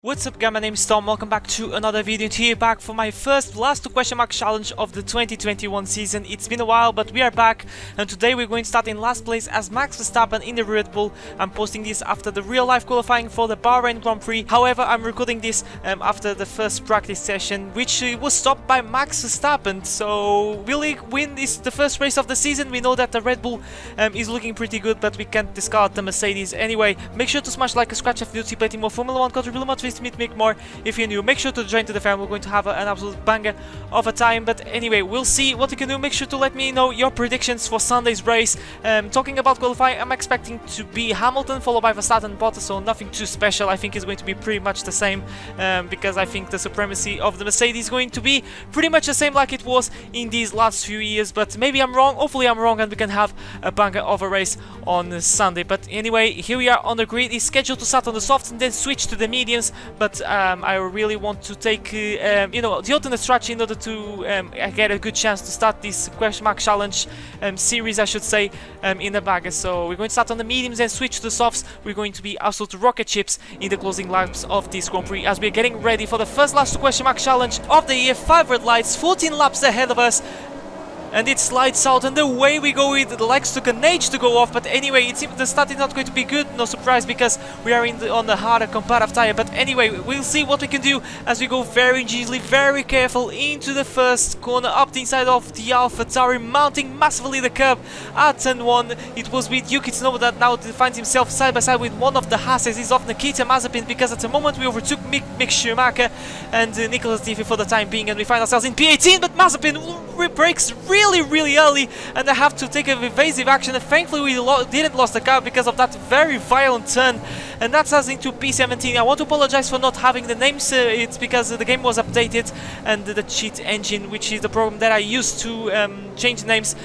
What's up guys, my name is Tom, welcome back to another video. Here back for my last two question mark challenge of the 2021 season. It's been a while but we are back, and today we're going to start in last place as Max Verstappen in the Red Bull. I'm posting this after the real life qualifying for the Bahrain Grand Prix. However, I'm recording this after the first practice session, which was stopped by Max Verstappen. So will he win this the first race of the season? We know that the Red Bull is looking pretty good, but we can't discard the Mercedes. Anyway, make sure to smash like, subscribe if you do play more Formula 1 content, really motivates me to make more. If you're new, make sure to join to the family. We're going to have an absolute banger of a time. But anyway, we'll see what you can do. Make sure to let me know your predictions for Sunday's race. Talking about qualifying, I'm expecting to be Hamilton followed by Verstappen and Bottas, so nothing too special. I think it's going to be pretty much the same because I think the supremacy of the Mercedes is going to be pretty much the same like it was in these last few years. But maybe I'm wrong, hopefully I'm wrong, and we can have a banger of a race on Sunday. But anyway, here we are on the grid. It's scheduled to start on the softs and then switch to the mediums, but I really want to take you know, the alternate strategy in order to get a good chance to start this question mark challenge series, I should say, in the bag. So we're going to start on the mediums and switch to the softs. We're going to be absolute rocket ships in the closing laps of this Grand Prix as we're getting ready for the first last question mark challenge of the year. 5 red lights, 14 laps ahead of us, and it slides out, and the way we go, it likes to an age to go off. But anyway, it seems the start is not going to be good. No surprise, because we are on the harder comparative tire. But anyway, we'll see what we can do as we go very gingerly, very careful into the first corner, up the inside of the AlphaTauri, mounting massively the curb at turn 1. It was with Yuki Tsunoda that now finds himself side by side with one of the Hasses. He's off Nikita Mazepin, because at the moment we overtook Mick Schumacher and Nicholas Latifi for the time being, and we find ourselves in P18. But Mazepin brakes really early, and I have to take an evasive action, and thankfully we didn't lose the car because of that very violent turn, and that's us into P17. I want to apologize for not having the names. It's because the game was updated and the cheat engine, which is the program that I used to change names,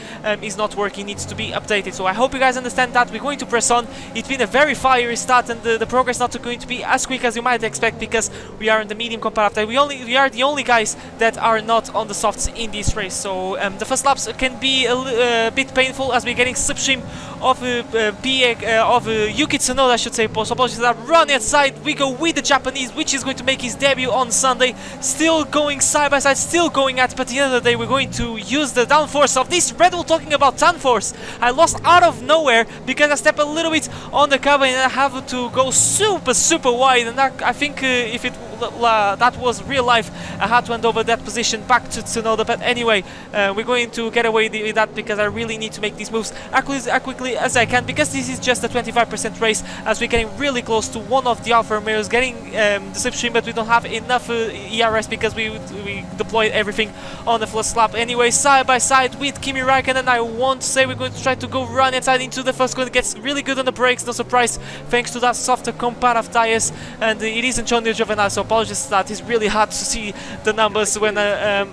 is not working, needs to be updated. So I hope you guys understand that. We're going to press on. It's been a very fiery start, and the progress not going to be as quick as you might expect because we are in the medium comparative. We are the only guys that are not on the softs in this race. So the first laps can be a bit painful as we're getting slipstream of Yuki Tsunoda, I should say. So apologies for that. Run outside, we go with the Japanese, which is going to make his debut on Sunday. Still going side by side, still going at, but at the end of the day we're going to use the downforce of this Red Bull. Talking about downforce, I lost out of nowhere because I stepped a little bit on the cover and I have to go super wide, and that, I think if it that was real life, I had to hand over that position back to Tsunoda. But anyway, we're going to get away with that because I really need to make these moves as quickly as I can, because this is just a 25% race as we're getting really close to one of the Alfa Romeos, getting the slipstream, but we don't have enough ERS because we deployed everything on the first lap. Anyway, side by side with Kimi Raikkonen, I want to say we're going to try to go run inside into the first corner. Gets really good on the brakes, no surprise, thanks to that softer comparative tires, and it isn't Antonio Giovinazzi, so apologies for that. It's really hard to see the numbers when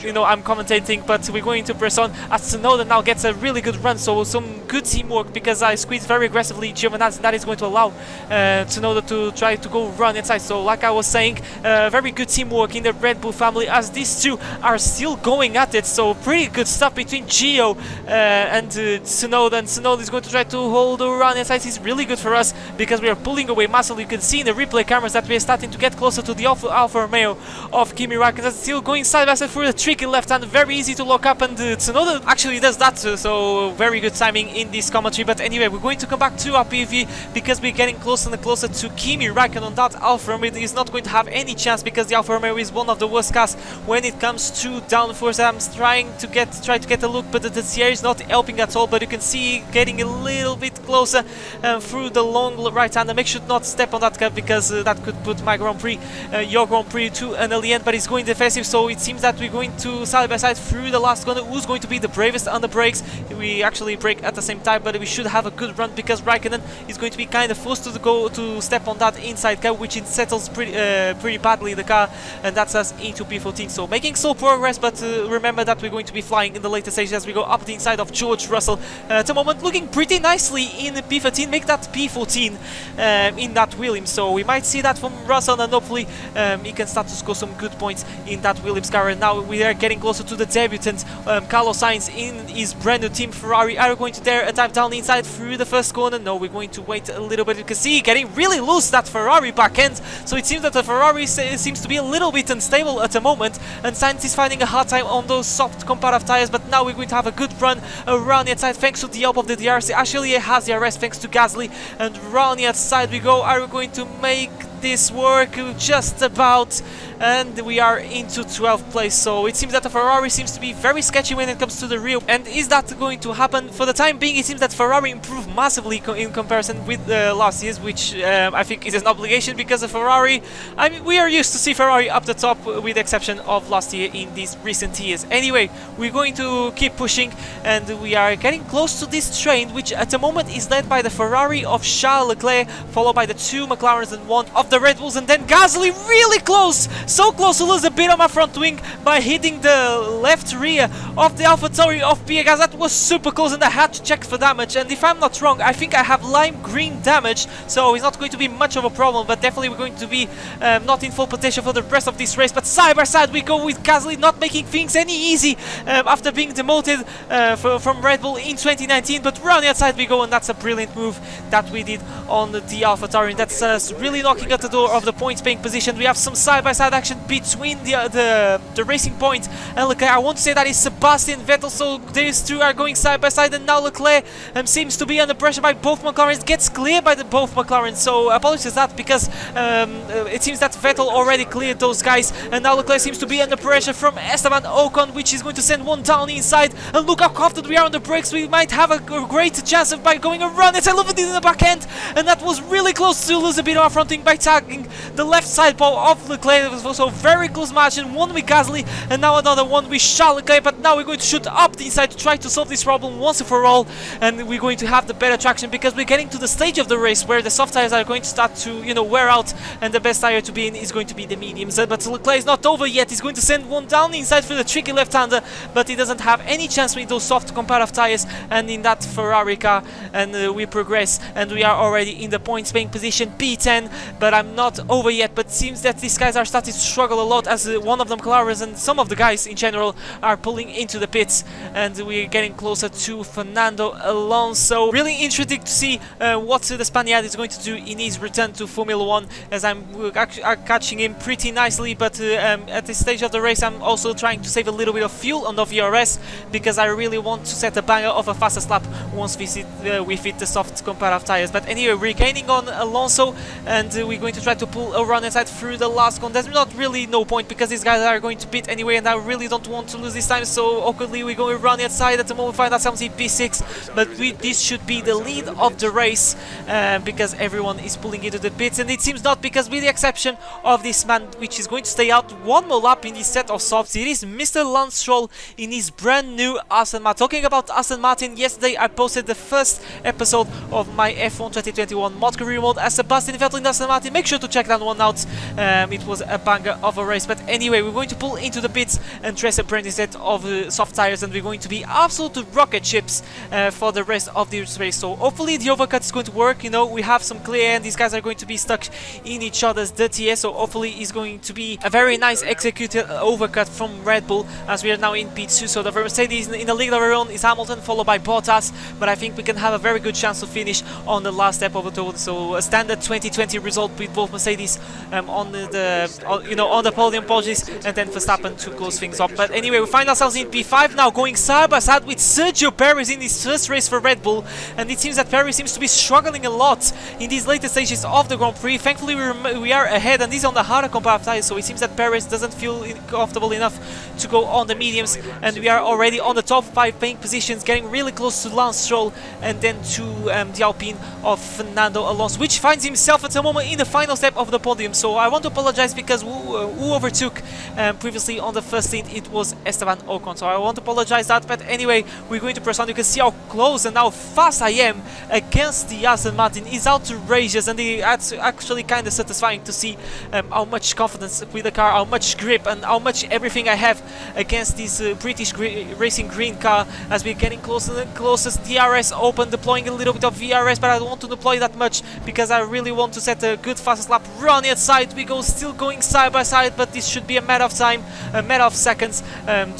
you know, I'm commentating, but we're going to press on as Tsunoda now gets a really good run. So some good teamwork because I squeezed very aggressively Giovinazzi, and that is going to allow Tsunoda to try to go run inside. So like I was saying, very good teamwork in the Red Bull family as these two are still going at it. So pretty good stuff between Gio and Tsunoda, and Tsunoda is going to try to hold the run inside. It's really good for us because we are pulling away massively. You can see in the replay cameras that we are starting to get closer to the Alfa Romeo of Kimi Raikkonen. That's still going side by side through the tricky left hand, very easy to lock up, and Tsunoda actually does that, so very good timing in this commentary. But anyway, we're going to come back to our PV because we're getting closer and closer to Kimi Raikkonen. On that Alfa Romeo is not going to have any chance because the Alfa Romeo is one of the worst cars when it comes to downforce. I'm trying to get a look, but the CR is not helping at all. But you can see getting a little bit closer through the long right hand. Make sure not step on that curb because that could put my Grand Prix, your Grand Prix, to an early end. But it's going defensive, so it seems that we're going to side by side through the last corner. Who's going to be the bravest on the brakes? We actually brake at the same time, but we should have a good run because Raikkonen is going to be kind of forced to step on that inside car, which it settles pretty badly the car, and that's us into P14. So making slow progress, but remember that we're going to be flying in the later stages as we go up the inside of George Russell. At the moment, looking pretty nicely in P13. Make that P14 in that Williams. So we might see that from Russell, and hopefully he can start to score some good points in that Williams car. And now we are getting closer to the debutant Carlos Sainz in his brand new team Ferrari. Are we going to dare a dive down inside through the first corner? No, we're going to wait a little bit. You can see getting really lose that Ferrari back end. So it seems that the Ferrari seems to be a little bit unstable at the moment, and Sainz is finding a hard time on those soft comparative tires. But now we're going to have a good run around the outside thanks to the help of the DRS. Actually, it has DRS thanks to Gasly, and around the outside we go. Are we going to make this work? Just about, and we are into 12th place. So it seems that the Ferrari seems to be very sketchy when it comes to the rear. And is that going to happen? For the time being, it seems that Ferrari improved massively in comparison with last year's, which I think is an obligation, because the Ferrari, I mean, we are used to see Ferrari up the top with the exception of last year in these recent years. Anyway, we're going to keep pushing, and we are getting close to this train, which at the moment is led by the Ferrari of Charles Leclerc, followed by the 2 McLarens and 1 of the Red Bulls, and then Gasly really close, so close to lose a bit on my front wing by hitting the left rear of the AlphaTauri of Pierre Gasly. That was super close, and I had to check for damage, and if I'm not wrong, I think I have lime green damage, so it's not going to be much of a problem, but definitely we're going to be not in full potential for the rest of this race. But side by side we go with Gasly, not making things any easy after being demoted from Red Bull in 2019, but around the outside we go, and that's a brilliant move that we did on the AlphaTauri, and that's really knocking at the door of the points paying position. We have some side-by-side action between the Racing Point and Leclerc. I want to say that is Sebastian Vettel, so these two are going side-by-side, and now Leclerc seems to be under pressure by both McLarens, gets cleared by both McLarens, so apologies for that, because it seems that Vettel already cleared those guys, and now Leclerc seems to be under pressure from Esteban Ocon, which is going to send one down inside, and look how confident we are on the brakes. We might have a great chance of by going around it. I love it in the back end, and that was really close to lose a bit of our front wing by tagging the left side ball of Leclerc. It was also a very close margin, one with Gasly and now another one with Charles Leclerc. But now we're going to shoot up the inside to try to solve this problem once and for all, and we're going to have the better traction, because we're getting to the stage of the race where the soft tires are going to start to, you know, wear out, and the best tire to be in is going to be the mediums. But Leclerc is not over yet. He's going to send one down inside for the tricky left-hander, but he doesn't have any chance with those soft comparative tires and in that Ferrari car. And we progress, and we are already in the points paying position, P10, but I'm not over yet. But seems that these guys are starting to struggle a lot, as one of them, McLaren, and some of the guys in general are pulling into the pits, and we're getting closer to Fernando Alonso. Really interesting to see what the Spaniard is going to do in his return to Formula 1, as I'm catching him pretty nicely. But at this stage of the race, I'm also trying to save a little bit of fuel on the VRS, because I really want to set a banger of a fastest lap once we fit the soft comparative tires. But anyway, we're gaining on Alonso, and we're going to try to pull around inside through the last one. There's not really no point, because these guys are going to pit anyway, and I really don't want to lose this time. So awkwardly we're going around the outside. At the moment we find ourselves in P6, but this should be the lead of the race, because everyone is pulling into the pits, and it seems not, because with the exception of this man, which is going to stay out one more lap in this set of softs, it is Mr. Lance Stroll in his brand new Aston Martin. Talking about Aston Martin, yesterday I posted the first episode of my F1 2021 mod career mode as Sebastian Vettel in Aston Martin. Make sure to check that one out. It was a banger of a race. But anyway, we're going to pull into the pits and trace a brand new set of soft tires, and we're going to be absolute rocket ships for the rest of this race. So hopefully the overcut is going to work. You know, we have some clear, and these guys are going to be stuck in each other's DTS, so hopefully it's going to be a very nice executed overcut from Red Bull, as we are now in P2. So the Mercedes in the league of our own is Hamilton, followed by Bottas, but I think we can have a very good chance to finish on the last step of the tour. So a standard 2020 result with both Mercedes on the podium, apologies, and then Verstappen to close things up. But anyway, we find ourselves in P5 now, going side by side with Sergio Perez in his first race for Red Bull, and it seems that Perez seems to be struggling a lot in these later stages of the Grand Prix. Thankfully we are ahead, and these are on the harder comparative tires, so it seems that Perez doesn't feel comfortable enough to go on the mediums, and we are already on the top 5 paying positions, getting really close to Lance Stroll, and then to the Alpine of Fernando Alonso, which finds himself at the moment in the final step of the podium. So I want to apologize, because who overtook previously on the first stint, it was Esteban Ocon, so I want to apologize that. But anyway, we're going to press on. You can see how close and how fast I am against the Aston Martin. It's outrageous, and it's actually kind of satisfying to see how much confidence with the car, how much grip, and how much everything I have against this British Racing Green car, as we're getting closer and closer. DRS open, deploying a little bit of VRS, but I don't want to deploy that much, because I really want to set a good fastest lap. Run outside we go, still going side side by side, but this should be a matter of time, a matter of seconds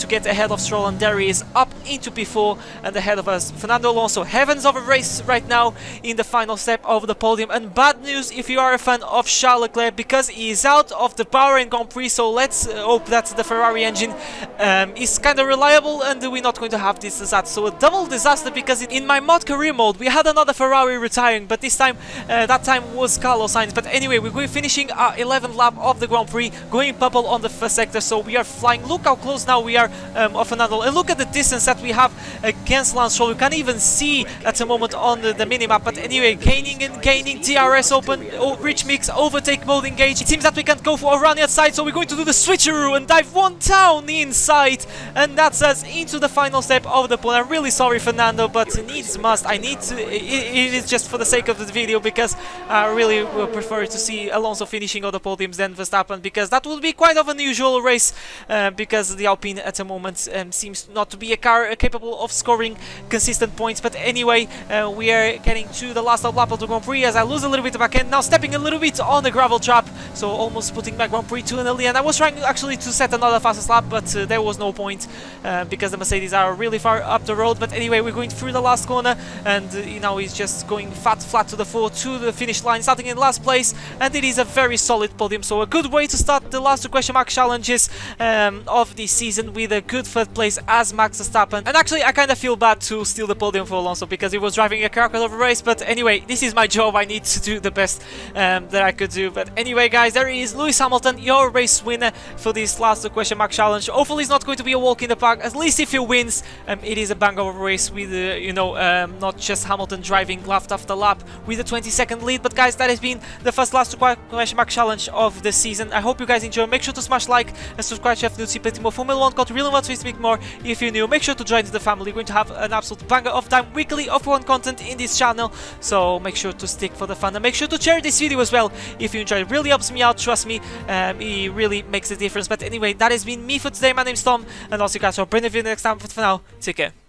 to get ahead of Stroll, and there he is up into P4 and ahead of us Fernando Alonso. Heavens of a race right now in the final step of the podium, and bad news if you are a fan of Charles Leclerc, because he is out of the Bahrain Grand Prix, so let's hope that the Ferrari engine is kind of reliable and we're not going to have this disaster. So a double disaster, because in my mod career mode we had another Ferrari retiring, but this time that time was Carlos Sainz. But anyway, we're finishing our 11th lap of the Grand Prix, going purple on the first sector, so we are flying. Look how close now we are of Fernando, and look at the distance that we have against Lance Stroll. You can't even see at the moment on the minimap, but anyway, gaining and gaining. DRS open, rich mix, overtake mode engaged. It seems that we can't go for a run outside, so we're going to do the switcheroo and dive one down inside, and that's us into the final step of the pole. I'm really sorry, Fernando, but needs must. I need to. It is just for the sake of the video, because I really would prefer to see Alonso finishing on the podiums than Verstappen, because that would be quite of an unusual race, because the Alpine at the moment seems not to be a car capable of scoring consistent points. But anyway, we are getting to the last lap of the Grand Prix as I lose a little bit of back end, now stepping a little bit on the gravel trap, so almost putting my Grand Prix 2-0 in. I was trying actually to set another fastest lap, but there was no point because the Mercedes are really far up the road. But anyway, we're going through the last corner, and now he's just going flat to the floor to the finish line, starting in last place, and it is a very solid podium. So a good way to start the last two question mark challenges of this season, with a good third place as Max Verstappen. And actually, I kind of feel bad to steal the podium for Alonso, because he was driving a car of a race. But anyway, this is my job. I need to do the best that I could do. But anyway, guys, there is Lewis Hamilton, your race winner for this last question mark challenge. Hopefully, it's not going to be a walk in the park. At least if he wins, it is a bang of a race with not just Hamilton driving lap after lap with a 20-second lead. But guys, that has been the first last question mark challenge of the season. I hope you guys enjoy. Make sure to smash like and subscribe to see plenty more Formula 1 content. Really want to speak more. If you're new, make sure to join the family. We're going to have an absolute banger of time weekly of F1 content in this channel, so make sure to stick for the fun, and make sure to share this video as well if you enjoy. It really helps me out, trust me. It really makes a difference. But anyway, that has been me for today. My name's Tom, and I'll see you guys for a brand new video next time. But for now, take care.